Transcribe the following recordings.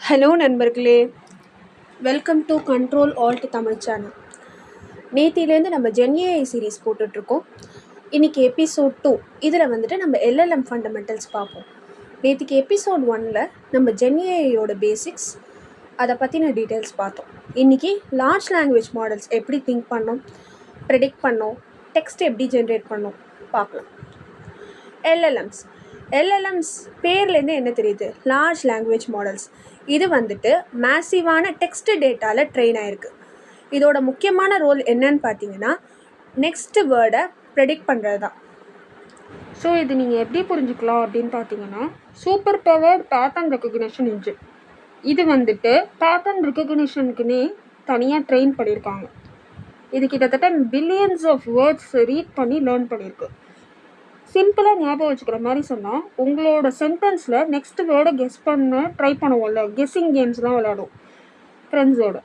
Hello நண்பர்களே, welcome to Control Alt Tamil channel. நேத்திலேருந்து நம்ம ஜென்ஏஐ சீரீஸ் போட்டுட்ருக்கோம். இன்றைக்கி எபிசோட் 2. இதில் வந்துட்டு நம்ம எல்எல்எம் ஃபண்டமெண்டல்ஸ் பார்ப்போம். நேற்றுக்கு எபிசோட் 1ல் நம்ம ஜென்ஏஐயோட பேசிக்ஸ் அதை பற்றின டீட்டெயில்ஸ் பார்த்தோம். இன்றைக்கி லார்ஜ் லாங்குவேஜ் மாடல்ஸ் எப்படி திங்க் பண்ணோம், ப்ரெடிக்ட் பண்ணோம், டெக்ஸ்ட் எப்படி ஜென்ரேட் பண்ணோம் பார்க்கலாம். எல்எல்எம்ஸ் பேர்லேருந்து என்ன தெரியுது? Large language models. இது வந்துட்டு மேசிவான டெக்ஸ்ட் டேட்டாவில் ட்ரெயின் ஆகிருக்கு. இதோட முக்கியமான ரோல் என்னன்னு பார்த்தீங்கன்னா, நெக்ஸ்ட் வேர்டை ப்ரெடிக்ட் பண்ணுறது தான். ஸோ இது நீங்கள் எப்படி புரிஞ்சுக்கலாம் அப்படின்னு பார்த்தீங்கன்னா, super powered pattern recognition engine. இது வந்துட்டு பேட்டர்ன் ரெக்கக்னிஷனுக்குன்னே தனியாக ட்ரெயின் பண்ணியிருக்காங்க. இது கிட்டத்தட்ட பில்லியன்ஸ் ஆஃப் வேர்ட்ஸ் ரீட் பண்ணி லேர்ன் பண்ணியிருக்கு. சிம்பிளாக ஞாபகம் வச்சுக்கிற மாதிரி சொன்னால், உங்களோட சென்டென்ஸில் நெக்ஸ்ட் வேர்டை கெஸ் பண்ண ட்ரை பண்ணுவோம்ல, கெஸ்ஸிங் கேம்ஸ்லாம் விளையாடும் ஃப்ரெண்ட்ஸோட.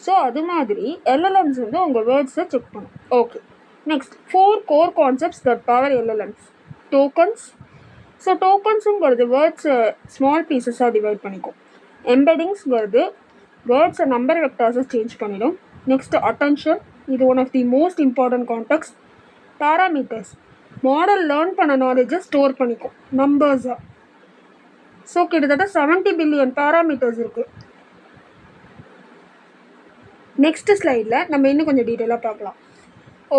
ஸோ அது மாதிரி எல்எல்எம்ஸ் வந்து உங்கள் வேர்ட்ஸை செக் பண்ணும். Okay, next 4 core concepts that power LLMs. Tokens. So டோக்கன்ஸுங்கிறது வேர்ட்ஸை ஸ்மால் பீசஸாக டிவைட் பண்ணிக்கும். எம்பெடிங்ஸ்ங்கிறது வேர்ட்ஸை நம்பர் வெக்டார்ஸை சேஞ்ச் பண்ணிடும். Next attention. இது one of the most important context. Parameters. Model learn பண்ண நாலேஜை ஸ்டோர் பண்ணிக்கும் நம்பர்ஸாக. ஸோ கிட்டத்தட்ட 70 பில்லியன் பேராமீட்டர்ஸ் இருக்குது. நெக்ஸ்ட் ஸ்லைடில் நம்ம இன்னும் கொஞ்சம் டீட்டெயிலாக பார்க்கலாம்.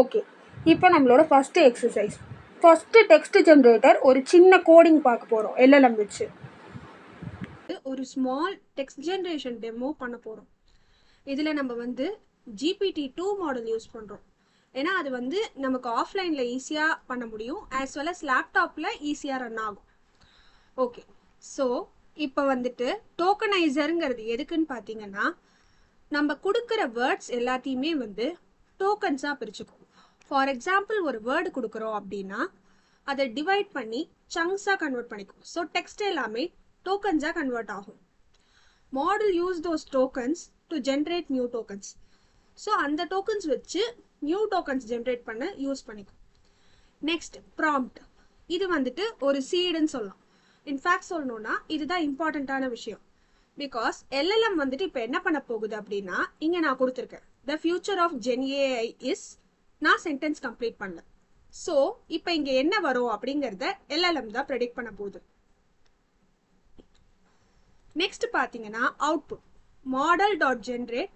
ஓகே, இப்போ நம்மளோட first exercise. First text generator ஒரு சின்ன கோடிங் பார்க்க போகிறோம் எல்எல்எம் வச்சு. ஒரு ஸ்மால் டெக்ஸ்ட் ஜென்ரேஷன் டெமோ பண்ண போகிறோம். இதில் நம்ம வந்து GPT-2 மாடல் யூஸ் பண்ணுறோம். ஏன்னா அது வந்து நமக்கு ஆஃப்லைனில் ஈஸியாக பண்ண முடியும், ஆஸ் வெல் அஸ் லேப்டாப்பில் ஈஸியாக ரன் ஆகும். ஓகே, ஸோ இப்போ வந்துட்டு டோக்கனைசருங்கிறது எதுக்குன்னு பார்த்தீங்கன்னா, நம்ம கொடுக்குற வேர்ட்ஸ் எல்லாத்தையுமே வந்து டோக்கன்ஸாக பிரிச்சுக்கும். ஃபார் எக்ஸாம்பிள், ஒரு வேர்டு கொடுக்குறோம் அப்படின்னா அதை டிவைட் பண்ணி சங்க்ஸாக கன்வெர்ட் பண்ணிக்கும். ஸோ டெக்ஸ்ட் எல்லாமே டோக்கன்ஸாக கன்வெர்ட் ஆகும். Model use those tokens to generate new tokens. So அந்த டோக்கன்ஸ் வச்சு நியூ டோக்கன்ஸ் ஜென்ரேட் பண்ண யூஸ் பண்ணிக்கும். Next prompt. இது வந்துட்டு ஒரு சீடுன்னு சொல்லலாம். இன்ஃபேக்ட் சொல்லணும்னா இதுதான் இம்பார்ட்டண்ட்டான விஷயம். பிகாஸ் எல்எல்எம் வந்துட்டு இப்போ என்ன பண்ண போகுது அப்படின்னா, இங்கே நான் கொடுத்துருக்கேன் த ஃபியூச்சர் ஆஃப் ஜென்ஏஐ இஸ், நான் சென்டென்ஸ் கம்ப்ளீட் பண்ணல. ஸோ இப்போ இங்கே என்ன வரும் அப்படிங்கிறத எல்எல்எம் தான் ப்ரெடிக்ட் பண்ண போகுது. நெக்ஸ்ட் பார்த்தீங்கன்னா output. Model dot generate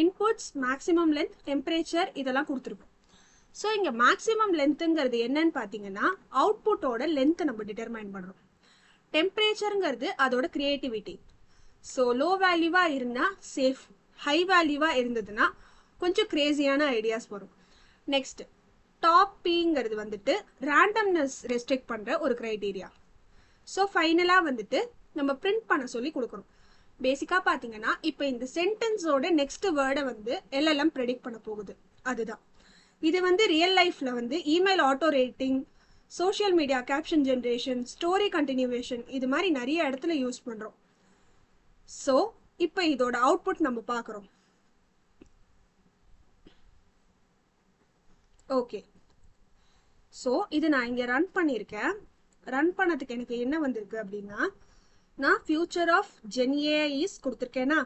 inputs, maximum length, temperature இதெல்லாம் கொடுத்துருக்கோம். ஸோ இங்கே மேக்ஸிமம் லென்த்துங்கிறது என்னன்னு பார்த்தீங்கன்னா, அவுட்புட்டோட லென்த்தை நம்ம டிட்டர்மைன் பண்ணுறோம். டெம்பரேச்சருங்கிறது அதோட கிரியேட்டிவிட்டி. ஸோ லோ வேல்யூவாக இருந்தால் சேஃப், ஹை வேல்யூவாக இருந்ததுன்னா கொஞ்சம் கிரேசியான ஐடியாஸ் வரும். நெக்ஸ்ட் டாப் பிங்கிறது வந்துட்டு ரேண்டம்னஸ் ரெஸ்ட்ரிக்ட் பண்ணுற ஒரு க்ரைட்டீரியா. ஸோ ஃபைனலாக வந்துட்டு நம்ம பிரிண்ட் பண்ண சொல்லி கொடுக்குறோம். பேசிக்காக பார்த்தீங்கன்னா இப்போ இந்த சென்டென்ஸோட நெக்ஸ்ட் வேர்டை வந்து எல்எல்எம் ப்ரெடிக்ட் பண்ண போகுது. அதுதான் இது வந்து ரியல் லைஃப்பில் வந்து email auto rating, social media caption generation, story continuation, இது மாதிரி நிறைய இடத்துல யூஸ் பண்ணுறோம். ஸோ இப்போ இதோட அவுட்புட் நம்ம பார்க்குறோம். ஓகே, ஸோ இது நான் இங்கே ரன் பண்ணியிருக்கேன். ரன் பண்ணதுக்கு எனக்கு என்ன வந்திருக்கு அப்படின்னா, நான் ஃபியூச்சர் ஆஃப் ஜென்ஏஐ இஸ் கொடுத்துருக்கேன்னா,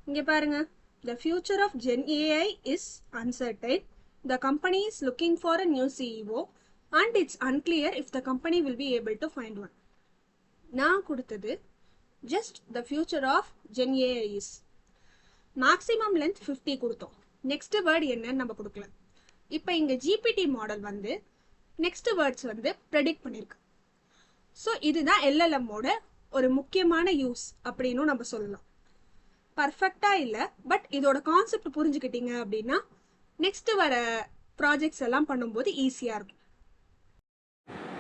இங்கே பாருங்க, the future of GenAI is uncertain, the company is looking for a new CEO and it's unclear if the company will be able to find one. நான் கொடுத்தது just the future of GenAI is. Maximum length 50 கொடுத்தோம். Next word என்னன்னு நம்ம கொடுக்கல. இப்போ இங்கே GPT model வந்து next words வந்து ப்ரெடிக்ட் பண்ணியிருக்கு. ஸோ இதுதான் எல்எல்எம்மோட ஒரு முக்கியமான யூஸ் அப்படின்னு நம்ம சொல்லலாம். பர்ஃபெக்டாக இல்லை, பட் இதோட கான்செப்ட் புரிஞ்சுக்கிட்டீங்க அப்படின்னா நெக்ஸ்ட் வர ப்ராஜெக்ட்ஸ் எல்லாம் பண்ணும்போது ஈஸியாக இருக்கும்.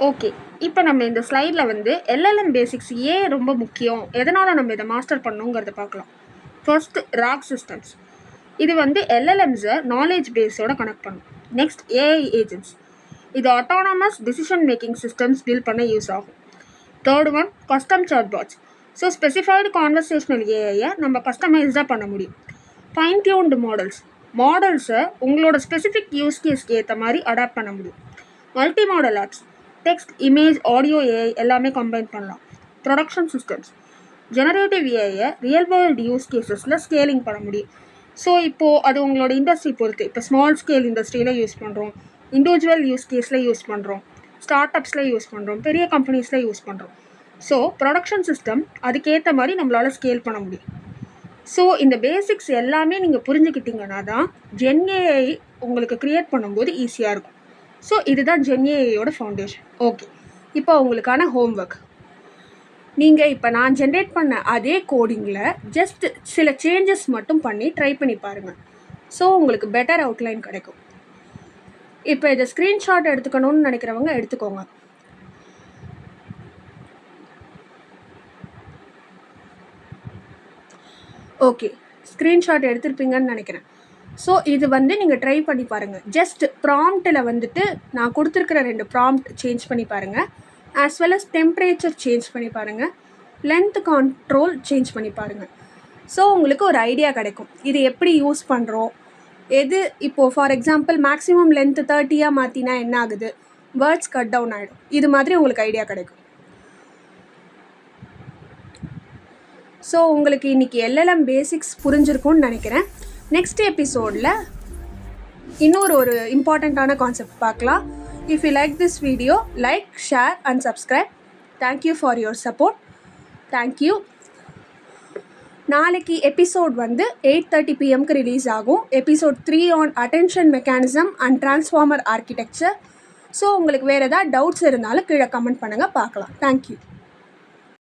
ஓகே, இப்போ நம்ம இந்த ஸ்லைடில் வந்து எல்எல்எம் பேசிக்ஸ் ஏன் ரொம்ப முக்கியம், எதனால் நம்ம இதை மாஸ்டர் பண்ணணுங்கிறத பார்க்கலாம். First, RAG systems. இது வந்து எல்எல்எம்ஸை நாலேஜ் பேஸோட கனெக்ட் பண்ணும். Next, AI agents. இது autonomous decision making systems build பண்ண யூஸ் ஆகும். Third one, custom chatbots. So specified conversational ஏஐயை நம்ம கஸ்டமைஸ்டாக பண்ண முடியும். ஃபைன் டியூன்டு மாடல்ஸை உங்களோட ஸ்பெசிஃபிக் யூஸ் கேஸ்க்கு ஏற்ற மாதிரி அடாப்ட் பண்ண முடியும். Multi modal apps, text, image, audio, AI எல்லாமே கம்பைன் பண்ணலாம். Production systems. ஜெனரேட்டிவ் ஏஐயை ரியல் வேர்ல்டு யூஸ் கேசஸில் ஸ்கேலிங் பண்ண முடியும். ஸோ இப்போது அது உங்களோட இண்டஸ்ட்ரி பொறுத்து. இப்போ ஸ்மால் ஸ்கேல் இண்டஸ்ட்ரியில் யூஸ் பண்ணுறோம், இண்டிவிஜுவல் யூஸ் கேஸில் யூஸ் பண்ணுறோம், ஸ்டார்ட் அப்ஸில் யூஸ் பண்ணுறோம், பெரிய கம்பெனிஸில் யூஸ் பண்ணுறோம். ஸோ ப்ரொடக்ஷன் சிஸ்டம் அதுக்கேற்ற மாதிரி நம்மளால் ஸ்கேல் பண்ண முடியும். ஸோ இந்த பேசிக்ஸ் எல்லாமே நீங்கள் புரிஞ்சுக்கிட்டீங்கன்னா தான் ஜென்ஏஐ உங்களுக்கு க்ரியேட் பண்ணும்போது ஈஸியாக இருக்கும். ஸோ இதுதான் ஜென்ஏஐயோட ஃபவுண்டேஷன். ஓகே, இப்போ உங்களுக்கான ஹோம்ஒர்க். நீங்கள் இப்போ நான் ஜென்ரேட் பண்ண அதே கோடிங்கில் ஜஸ்ட் சில சேஞ்சஸ் மட்டும் பண்ணி ட்ரை பண்ணி பாருங்கள். ஸோ உங்களுக்கு பெட்டர் அவுட்லைன் கிடைக்கும். இப்போ இதை ஸ்க்ரீன்ஷாட் எடுத்துக்கணும்னு நினைக்கிறவங்க எடுத்துக்கோங்க. ஓகே, ஸ்க்ரீன்ஷாட் எடுத்திருப்பீங்கன்னு நினைக்கிறேன். ஸோ இது நீங்கள் ட்ரை பண்ணி பாருங்கள். ஜஸ்ட் ப்ராம்ப்டில் நான் கொடுத்துருக்கிற 2 ப்ராம்ப்ட் சேஞ்ச் பண்ணி பாருங்கள். As well as temperature change பண்ணி பாருங்கள், லென்த் கண்ட்ரோல் சேஞ்ச் பண்ணி பாருங்கள். ஸோ உங்களுக்கு ஒரு ஐடியா கிடைக்கும் இது எப்படி யூஸ் பண்ணுறோம். எது இப்போது ஃபார் எக்ஸாம்பிள் மேக்ஸிமம் லென்த்து 30 மாற்றினா என்ன ஆகுது, வேர்ட்ஸ் கட் டவுன் ஆகிடும். இது மாதிரி உங்களுக்கு ஐடியா கிடைக்கும். ஸோ உங்களுக்கு இன்றைக்கி எல்எல்எம் பேசிக்ஸ் புரிஞ்சிருக்கும்னு நினைக்கிறேன். நெக்ஸ்ட் எபிசோடில் ஒரு இம்பார்ட்டண்ட்டான கான்செப்ட் பார்க்கலாம். If you like this video, like, share and subscribe. Thank you for your support. Thank you. நாளைக்கு எபிசோட் 8:30 PM ரிலீஸ் ஆகும். Episode 3 on attention mechanism and transformer architecture. So உங்களுக்கு வேறு ஏதாவது டவுட்ஸ் இருந்தாலும் கீழே கமெண்ட் பண்ணுங்கள், பார்க்கலாம். தேங்க்யூ.